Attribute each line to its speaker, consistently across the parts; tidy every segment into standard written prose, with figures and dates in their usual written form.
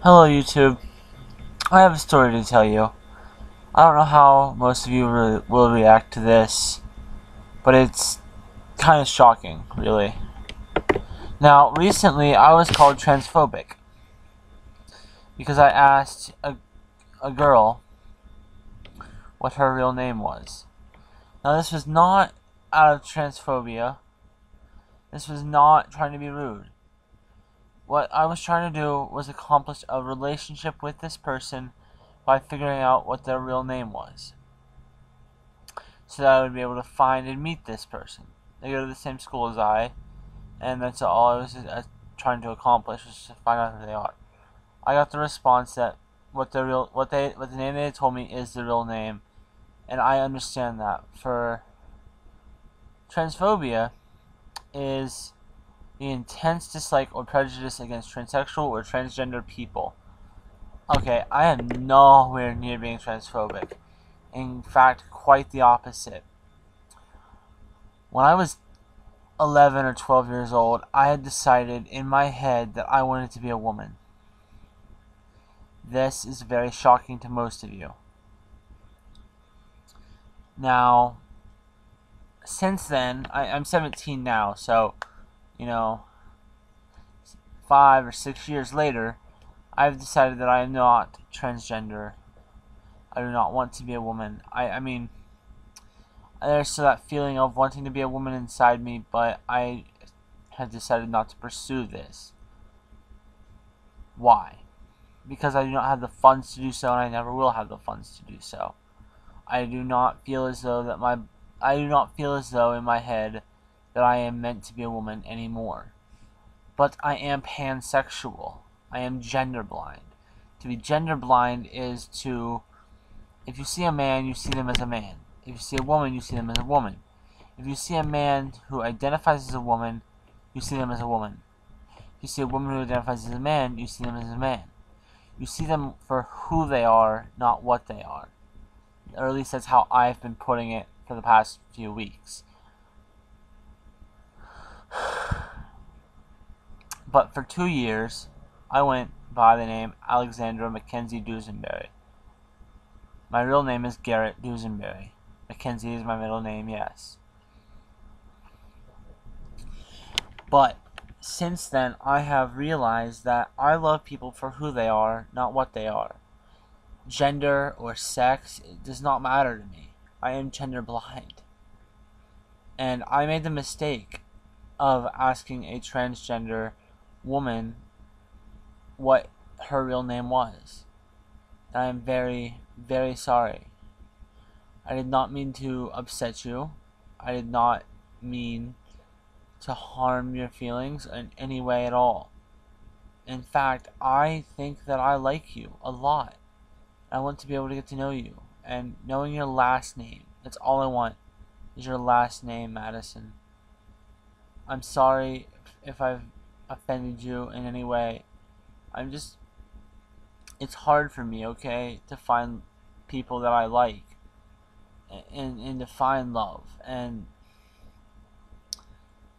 Speaker 1: Hello YouTube, I have a story to tell you. I don't know how most of you will react to this, but it's kind of shocking, really. Now, recently I was called transphobic because I asked a girl what her real name was. Now, this was not out of transphobia. This was not trying to be rude. What I was trying to do was accomplish a relationship with this person by figuring out what their real name was, so that I would be able to find and meet this person. They go to the same school as I, and that's all I was trying to accomplish, was to find out who they are. I got the response that what the name they told me is the real name, and I understand that. For transphobia is the intense dislike or prejudice against transsexual or transgender people. Okay, I am nowhere near being transphobic. In fact, quite the opposite. When I was 11 or 12 years old, I had decided in my head that I wanted to be a woman. This is very shocking to most of you. Now, since then, I'm 17 now, so, 5 or 6 years later, I've decided that I am not transgender. I do not want to be a woman. I mean, there's still that feeling of wanting to be a woman inside me, but I have decided not to pursue this. Why? Because I do not have the funds to do so, and I never will have the funds to do so. I do not feel as though in my head that I am meant to be a woman anymore. But I am pansexual. I am gender blind. To be gender blind is to, if you see a man, you see them as a man. If you see a woman, you see them as a woman. If you see a man who identifies as a woman, you see them as a woman. If you see a woman who identifies as a man, you see them as a man. You see them for who they are, not what they are. Or at least that's how I've been putting it for the past few weeks. But for 2 years, I went by the name Alexandra Mackenzie Dusenberry. My real name is Garrett Dusenberry. Mackenzie is my middle name, yes. But since then, I have realized that I love people for who they are, not what they are. Gender or sex, it does not matter to me. I am gender blind. And I made the mistake of asking a transgender woman what her real name was. I am very, very sorry. I did not mean to upset you. I did not mean to harm your feelings in any way at all. In fact, I think that I like you a lot. I want to be able to get to know you. And knowing your last name, that's all I want, is your last name, Madison. I'm sorry if I've offended you in any way. It's hard for me, okay, to find people that I like and to find love. And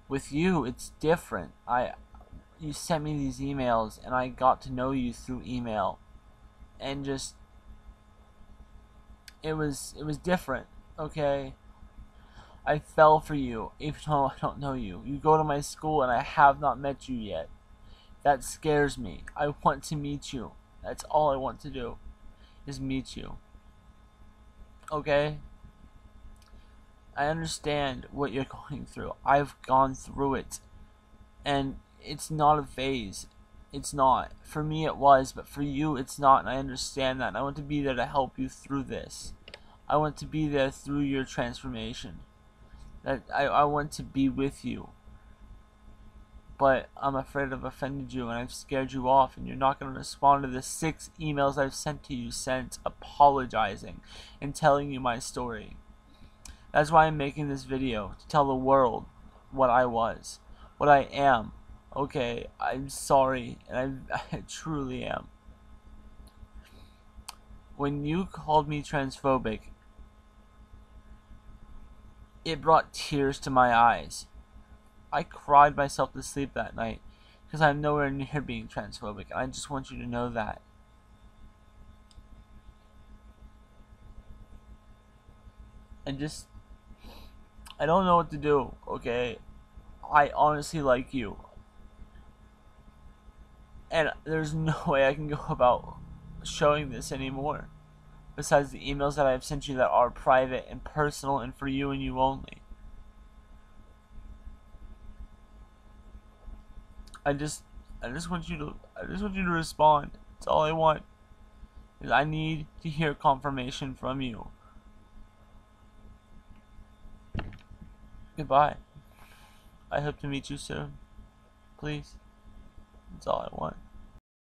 Speaker 1: with you, it's different. You sent me these emails, and I got to know you through email, and just it was different, okay. I fell for you, even though I don't know you. You go to my school, and I have not met you yet. That scares me. I want to meet you. That's all I want to do, is meet you. Okay? I understand what you're going through. I've gone through it. And it's not a phase. It's not. For me it was, but for you it's not, and I understand that. And I want to be there to help you through this. I want to be there through your transformation. I want to be with you. But I'm afraid I've offended you, and I've scared you off, and you're not going to respond to the 6 emails I've sent to you since, apologizing and telling you my story. That's why I'm making this video, to tell the world what I was, what I am. Okay, I'm sorry, and I truly am. When you called me transphobic, it brought tears to my eyes. I cried myself to sleep that night, Because I'm nowhere near being transphobic. I just want you to know that. I don't know what to do, okay? I honestly like you. And there's no way I can go about showing this anymore. Besides the emails that I've sent you that are private and personal and for you and you only. I just I just want you to respond. That's all I want. Is I need to hear confirmation from you. Goodbye. I hope to meet you soon. Please. That's all I want.